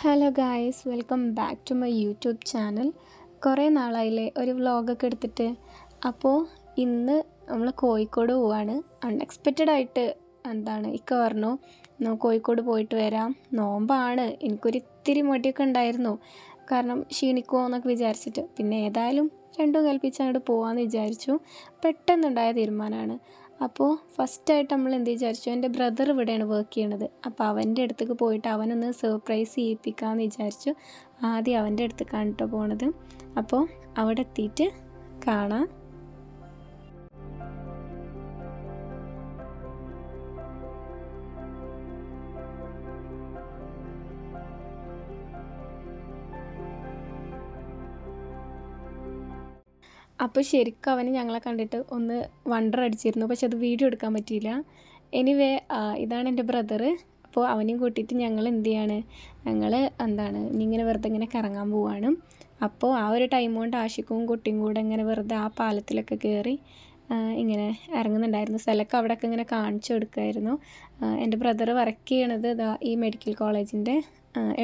Hello guys, welcome back to my YouTube channel. കുറേ നാളായില്ലേ ഒരു വ്ളോഗൊക്കെ എടുത്തിട്ട്. അപ്പോൾ ഇന്ന് നമ്മൾ കോഴിക്കോട് പോവാണ്. അൺഎക്സ്പെക്റ്റഡ് ആയിട്ട് ഇക്ക പറഞ്ഞു കോഴിക്കോട് പോയിട്ട് വരാം, നോമ്പാണ്. എനിക്കൊരിത്തിരി മടിയൊക്കെ ഉണ്ടായിരുന്നു, കാരണം ക്ഷീണിക്കുമോ എന്നൊക്കെ വിചാരിച്ചിട്ട്. പിന്നെ ഏതായാലും രണ്ടും കൽപ്പിച്ച് അങ്ങോട്ട് പോകാമെന്ന് വിചാരിച്ചു. പെട്ടെന്നുണ്ടായ തീരുമാനമാണ്. അപ്പോൾ ഫസ്റ്റായിട്ട് നമ്മൾ എന്ത് വിചാരിച്ചു, എൻ്റെ ബ്രദർ ഇവിടെയാണ് വർക്ക് ചെയ്യണത്. അപ്പോൾ അവൻ്റെ അടുത്തേക്ക് പോയിട്ട് അവനൊന്ന് സർപ്രൈസ് ചെയ്യിപ്പിക്കാമെന്ന് വിചാരിച്ചു. ആദ്യം അവൻ്റെ അടുത്തേക്കാണ് കേട്ടോ പോണത്. അപ്പോൾ അവിടെ എത്തിയിട്ട് കാണാം. അപ്പോൾ ശരിക്കും അവന് ഞങ്ങളെ കണ്ടിട്ട് ഒന്ന് വണ്ടർ അടിച്ചിരുന്നു, പക്ഷെ അത് വീഡിയോ എടുക്കാൻ പറ്റിയില്ല. എനിവേ, ഇതാണ് എൻ്റെ ബ്രദർ. അപ്പോൾ അവനെയും കൂട്ടിയിട്ട് ഞങ്ങൾ എന്ത് ചെയ്യാണ്, ഞങ്ങൾ ഇങ്ങനെ വെറുതെ ഇങ്ങനെ കറങ്ങാൻ പോവാണ്. അപ്പോൾ ആ ഒരു ടൈം കൊണ്ട് ആഷിക്കും കുട്ടിയും കൂടെ ഇങ്ങനെ വെറുതെ ആ പാലത്തിലൊക്കെ കയറി ഇങ്ങനെ ഇറങ്ങുന്നുണ്ടായിരുന്നു. സ്ഥലമൊക്കെ അവിടെയൊക്കെ ഇങ്ങനെ കാണിച്ചു കൊടുക്കുമായിരുന്നു. എൻ്റെ ബ്രദർ വർക്ക് ചെയ്യണത് ഈ മെഡിക്കൽ കോളേജിൻ്റെ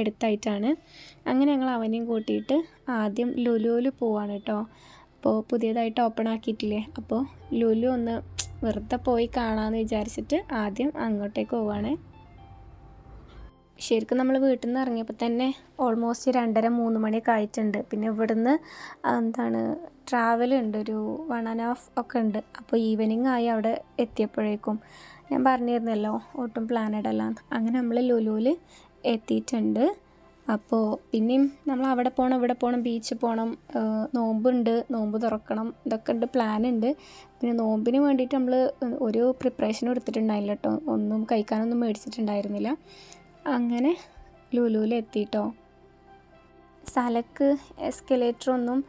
അടുത്തായിട്ടാണ്. അങ്ങനെ ഞങ്ങൾ അവനെയും കൂട്ടിയിട്ട് ആദ്യം ലുലുവിൽ പോവാണ് കേട്ടോ. അപ്പോൾ പുതിയതായിട്ട് ഓപ്പൺ ആക്കിയിട്ടില്ലേ, അപ്പോൾ ലുലു ഒന്ന് വെറുതെ പോയി കാണാമെന്ന് വിചാരിച്ചിട്ട് ആദ്യം അങ്ങോട്ടേക്ക് പോവാണ്. ശരിക്കും നമ്മൾ വീട്ടിൽ നിന്ന് ഇറങ്ങിയപ്പോൾ തന്നെ ഓൾമോസ്റ്റ് 2:30-3 മണിയൊക്കെ ആയിട്ടുണ്ട്. പിന്നെ ഇവിടുന്ന് ട്രാവൽ ഉണ്ട്, ഒരു 1.5 ഒക്കെ ഉണ്ട്. അപ്പോൾ ഈവനിങ് ആയി അവിടെ എത്തിയപ്പോഴേക്കും. ഞാൻ പറഞ്ഞിരുന്നല്ലോ ഒട്ടും പ്ലാനഡ് അല്ല. അങ്ങനെ നമ്മൾ ലുലുവിൽ എത്തിയിട്ടുണ്ട്. അപ്പോൾ പിന്നെയും നമ്മൾ അവിടെ പോകണം, ഇവിടെ പോകണം, ബീച്ചിൽ പോകണം, നോമ്പുണ്ട്, നോമ്പ് തുറക്കണം, ഇതൊക്കെ ഉണ്ട്, പ്ലാനുണ്ട്. പിന്നെ നോമ്പിന് വേണ്ടിയിട്ട് നമ്മൾ ഒരു പ്രിപ്പറേഷനും എടുത്തിട്ടുണ്ടായില്ല കേട്ടോ. ഒന്നും കഴിക്കാനൊന്നും മേടിച്ചിട്ടുണ്ടായിരുന്നില്ല. അങ്ങനെ ലുലുവിൽ എത്തിയിട്ടോ. സ്ഥലക്ക് എസ്കലേറ്ററൊന്നും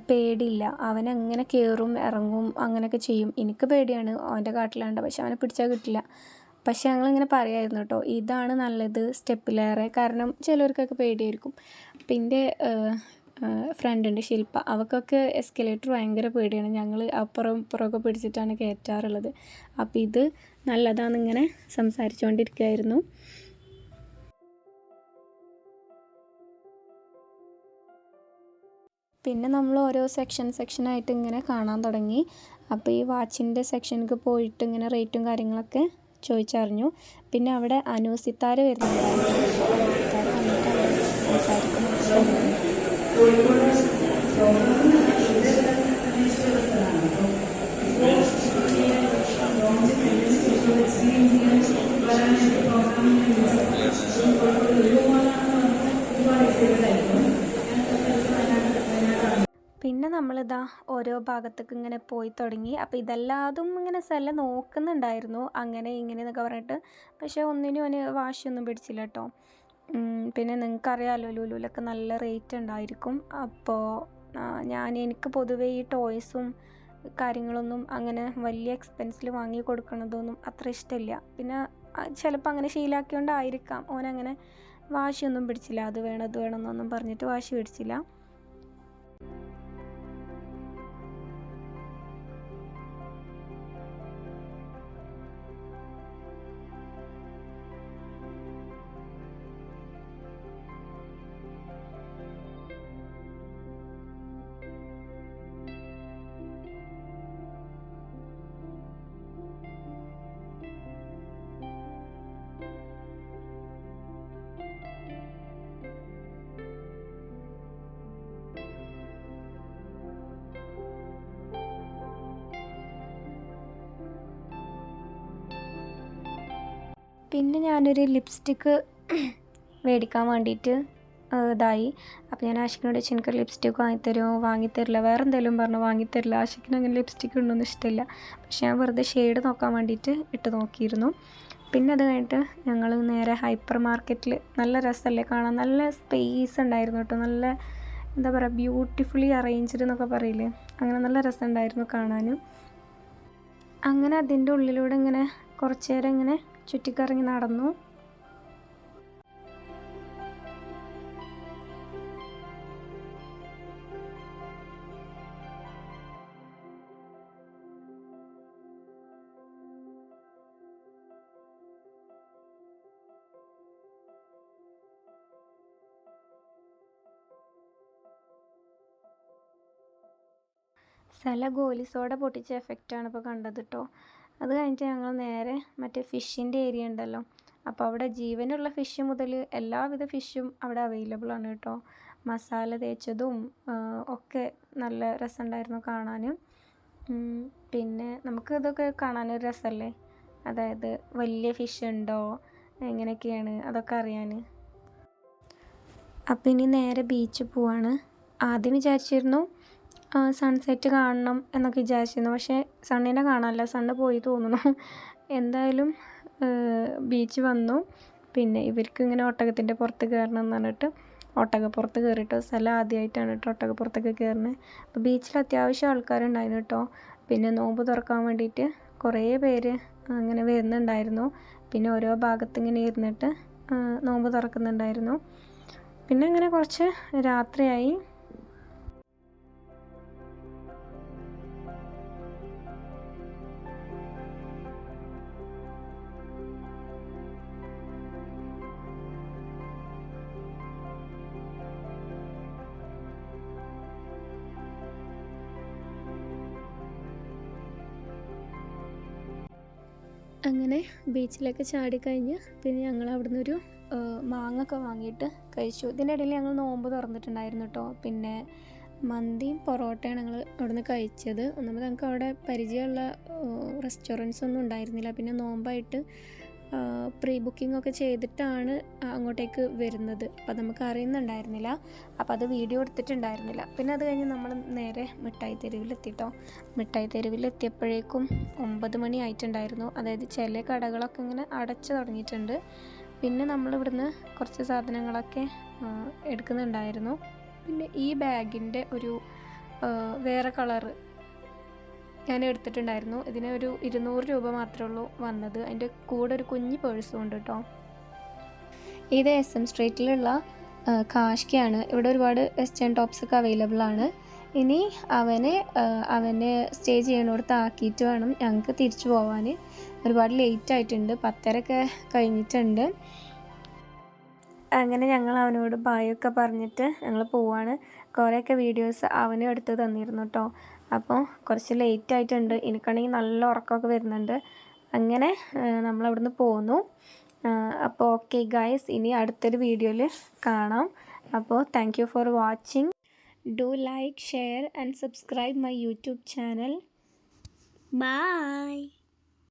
പേടിയില്ല, അവനങ്ങനെ കയറും ഇറങ്ങും അങ്ങനെയൊക്കെ ചെയ്യും. എനിക്ക് പേടിയാണ്, അവൻ്റെ കാട്ടിലാണ്ട്, പക്ഷെ അവനെ പിടിച്ചാൽ കിട്ടില്ല. പക്ഷേ ഞങ്ങളിങ്ങനെ പറയായിരുന്നു കേട്ടോ, ഇതാണ് നല്ലത് സ്റ്റെപ്പിലേറെ, കാരണം ചിലവർക്കൊക്കെ പേടിയായിരിക്കും. പിന്നെ ഫ്രണ്ടുണ്ട് ശില്പ, അവൾക്കൊക്കെ എസ്കലേറ്റർ ഭയങ്കര പേടിയാണ്. ഞങ്ങൾ അപ്പുറം ഇപ്പുറമൊക്കെ പിടിച്ചിട്ടാണ് കയറ്റാറുള്ളത്. അപ്പോൾ ഇത് നല്ലതാണെന്നിങ്ങനെ സംസാരിച്ചുകൊണ്ടിരിക്കുകയായിരുന്നു. പിന്നെ നമ്മൾ ഓരോ സെക്ഷനായിട്ട് ഇങ്ങനെ കാണാൻ തുടങ്ങി. അപ്പോൾ ഈ വാച്ചിൻ്റെ സെക്ഷനിലേക്ക് പോയിട്ട് ഇങ്ങനെ റേറ്റും കാര്യങ്ങളൊക്കെ ചോദിച്ചറിഞ്ഞു. പിന്നെ അവിടെ അനുസിത്താര വരുന്നുണ്ടായിരുന്നു. അനുസിത്താര വന്നിട്ട് അവിടെ സംസാരിക്കുന്നുണ്ടായിരുന്നു. പിന്നെ നമ്മളിതാ ഓരോ ഭാഗത്തേക്ക് ഇങ്ങനെ പോയി തുടങ്ങി. അപ്പോൾ ഇതെല്ലാതും ഇങ്ങനെ സ്ഥലം നോക്കുന്നുണ്ടായിരുന്നു, അങ്ങനെ ഇങ്ങനെ എന്നൊക്കെ പറഞ്ഞിട്ട്. പക്ഷേ ഒന്നിനും അവന് വാശിയൊന്നും പിടിച്ചില്ല കേട്ടോ. പിന്നെ നിങ്ങൾക്കറിയാമല്ലോ ലുലുവിലൊക്കെ നല്ല റേറ്റ് ഉണ്ടായിരിക്കും. അപ്പോൾ എനിക്ക് പൊതുവേ ഈ ടോയ്സും കാര്യങ്ങളൊന്നും അങ്ങനെ വലിയ എക്സ്പെൻസിൽ വാങ്ങി കൊടുക്കണതൊന്നും അത്ര ഇഷ്ടമില്ല. പിന്നെ ചിലപ്പോൾ അങ്ങനെ ശീലമാക്കിയോണ്ടായിരിക്കാം ഓനങ്ങനെ വാശിയൊന്നും പിടിച്ചില്ല. അത് വേണം എന്നൊന്നും പറഞ്ഞിട്ട് വാശി പിടിച്ചില്ല. പിന്നെ ഞാനൊരു ലിപ്സ്റ്റിക്ക് മേടിക്കാൻ വേണ്ടിയിട്ട് ഇതായി. അപ്പോൾ ഞാൻ ആഷിക്കിനോട് ചോദിച്ചു, എനിക്കൊരു ലിപ്സ്റ്റിക്ക് വാങ്ങിത്തരില്ല, വേറെ എന്തെങ്കിലും പറഞ്ഞു വാങ്ങിത്തരില്ല. ആഷിക്കിന് അങ്ങനെ ലിപ്സ്റ്റിക്ക് ഇടണമെന്ന് ഇഷ്ടമില്ല. പക്ഷെ ഞാൻ വെറുതെ ഷെയ്ഡ് നോക്കാൻ വേണ്ടിയിട്ട് ഇട്ട് നോക്കിയിരുന്നു. പിന്നെ അത് കഴിഞ്ഞിട്ട് ഞങ്ങൾ നേരെ ഹൈപ്പർ മാർക്കറ്റിൽ, നല്ല രസമല്ലേ കാണാൻ, നല്ല സ്പേസ് ഉണ്ടായിരുന്നു കേട്ടോ. നല്ല എന്താ പറയുക, ബ്യൂട്ടിഫുള്ളി അറേഞ്ച്ഡ് എന്നൊക്കെ പറയില്ലേ, അങ്ങനെ നല്ല രസമുണ്ടായിരുന്നു കാണാൻ. അങ്ങനെ അതിൻ്റെ ഉള്ളിലൂടെ ഇങ്ങനെ കുറച്ച് നേരം ഇങ്ങനെ ചുറ്റിക്കറങ്ങി നടന്നു. സല ഗോലി സോഡ പൊട്ടിച്ച എഫക്റ്റാണ് ഇപ്പോൾ കണ്ടത് കേട്ടോ. അത് കഴിഞ്ഞിട്ട് ഞങ്ങൾ നേരെ മറ്റേ ഫിഷിൻ്റെ ഏരിയ ഉണ്ടല്ലോ, അപ്പോൾ അവിടെ ജീവനുള്ള ഫിഷ് മുതൽ എല്ലാവിധ ഫിഷും അവിടെ അവൈലബിൾ ആണ് കേട്ടോ. മസാല തേച്ചതും ഒക്കെ നല്ല രസമുണ്ടായിരുന്നു കാണാൻ. പിന്നെ നമുക്ക് ഇതൊക്കെ കാണാനൊരു രസമല്ലേ, അതായത് വലിയ ഫിഷ് ഉണ്ടോ എങ്ങനെയൊക്കെയാണ് അതൊക്കെ അറിയാൻ. അപ്പോൾ ഇനി നേരെ ബീച്ചിൽ പോവാണ്. ആദ്യം വിചാരിച്ചിരുന്നു സൺസെറ്റ് കാണണം എന്നൊക്കെ വിചാരിച്ചിരുന്നു, പക്ഷേ സണ്ണിനെ കാണാനില്ല, സണ്ണ് പോയി തോന്നുന്നു. എന്തായാലും ബീച്ച് വന്നു. പിന്നെ ഇവർക്ക് ഇങ്ങനെ ഒട്ടകത്തിൻ്റെ പുറത്ത് കയറണം എന്ന് പറഞ്ഞിട്ട് ഒട്ടകപ്പുറത്ത് കയറിയിട്ടോ. സ്ഥലം ആദ്യമായിട്ടാണ് കേട്ടോ ഒട്ടകപ്പുറത്തൊക്കെ കയറുന്നത്. അപ്പോൾ ബീച്ചിൽ അത്യാവശ്യം ആൾക്കാരുണ്ടായിരുന്നു കേട്ടോ. പിന്നെ നോമ്പ് തുറക്കാൻ വേണ്ടിയിട്ട് കുറേ പേര് അങ്ങനെ വരുന്നുണ്ടായിരുന്നു. പിന്നെ ഓരോ ഭാഗത്ത് ഇങ്ങനെ ഇരുന്നിട്ട് നോമ്പ് തുറക്കുന്നുണ്ടായിരുന്നു. പിന്നെ അങ്ങനെ കുറച്ച് രാത്രിയായി. അങ്ങനെ ബീച്ചിലൊക്കെ ചാടിക്കഴിഞ്ഞ് പിന്നെ ഞങ്ങൾ അവിടുന്ന് ഒരു മാങ്ങൊക്കെ വാങ്ങിയിട്ട് കഴിച്ചു. ഇതിൻ്റെ ഇടയിൽ ഞങ്ങൾ നോമ്പ് തുറന്നിട്ടുണ്ടായിരുന്നു കേട്ടോ. പിന്നെ മന്തിയും പൊറോട്ടയാണ് ഞങ്ങൾ അവിടുന്ന് കഴിച്ചത്. ഒന്നാമത് ഞങ്ങൾക്ക് അവിടെ പരിചയമുള്ള റെസ്റ്റോറൻറ്റ്സ് ഒന്നും ഉണ്ടായിരുന്നില്ല. പിന്നെ നോമ്പായിട്ട് പ്രീ ബുക്കിംഗ് ഒക്കെ ചെയ്തിട്ടാണ് അങ്ങോട്ടേക്ക് വരുന്നത്, അപ്പോൾ നമുക്ക് അറിയുന്നുണ്ടായിരുന്നില്ല. അപ്പോൾ അത് വീഡിയോ എടുത്തിട്ടുണ്ടായിരുന്നില്ല. പിന്നെ അത് കഴിഞ്ഞ് നമ്മൾ നേരെ മിഠായി തെരുവിലെത്തിട്ടോ. മിഠായി തെരുവിലെത്തിയപ്പോഴേക്കും 9 മണി ആയിട്ടുണ്ടായിരുന്നു. അതായത് ചില കടകളൊക്കെ ഇങ്ങനെ അടച്ചു തുടങ്ങിയിട്ടുണ്ട്. പിന്നെ നമ്മളിവിടുന്ന് കുറച്ച് സാധനങ്ങളൊക്കെ എടുക്കുന്നുണ്ടായിരുന്നു. പിന്നെ ഈ ബാഗിൻ്റെ ഒരു വേറെ കളറ് ഞാൻ എടുത്തിട്ടുണ്ടായിരുന്നു. ഇതിന് ഒരു 200 രൂപ മാത്രമേ ഉള്ളൂ വന്നത്. അതിൻ്റെ കൂടെ ഒരു കുഞ്ഞ് പേഴ്സും ഉണ്ട് കേട്ടോ. ഇത് SM സ്ട്രീറ്റിലുള്ള കാഷ്കയാണ്. ഇവിടെ ഒരുപാട് വെസ്റ്റേൺ ടോപ്സൊക്കെ അവൈലബിൾ ആണ്. ഇനി അവനെ സ്റ്റേ ചെയ്യണോടത്ത് ആക്കിയിട്ട് വേണം ഞങ്ങൾക്ക് തിരിച്ചു പോകാൻ. ഒരുപാട് ലേറ്റ് ആയിട്ടുണ്ട്, 10:30 കഴിഞ്ഞിട്ടുണ്ട്. അങ്ങനെ ഞങ്ങൾ അവനോട് ബായൊക്കെ പറഞ്ഞിട്ട് ഞങ്ങൾ പോവാണ്. കുറേയൊക്കെ വീഡിയോസ് അവനും എടുത്ത് തന്നിരുന്നു കേട്ടോ. അപ്പോൾ കുറച്ച് ലേറ്റ് ആയിട്ടുണ്ട്, എനിക്കാണെങ്കിൽ നല്ല ഉറക്കമൊക്കെ വരുന്നുണ്ട്. അങ്ങനെ നമ്മളവിടുന്ന് പോന്നു. അപ്പോൾ ഓക്കെ ഗൈസ്, ഇനി അടുത്തൊരു വീഡിയോയിൽ കാണാം. അപ്പോൾ thank you for watching. Do like, share and subscribe my YouTube channel. By.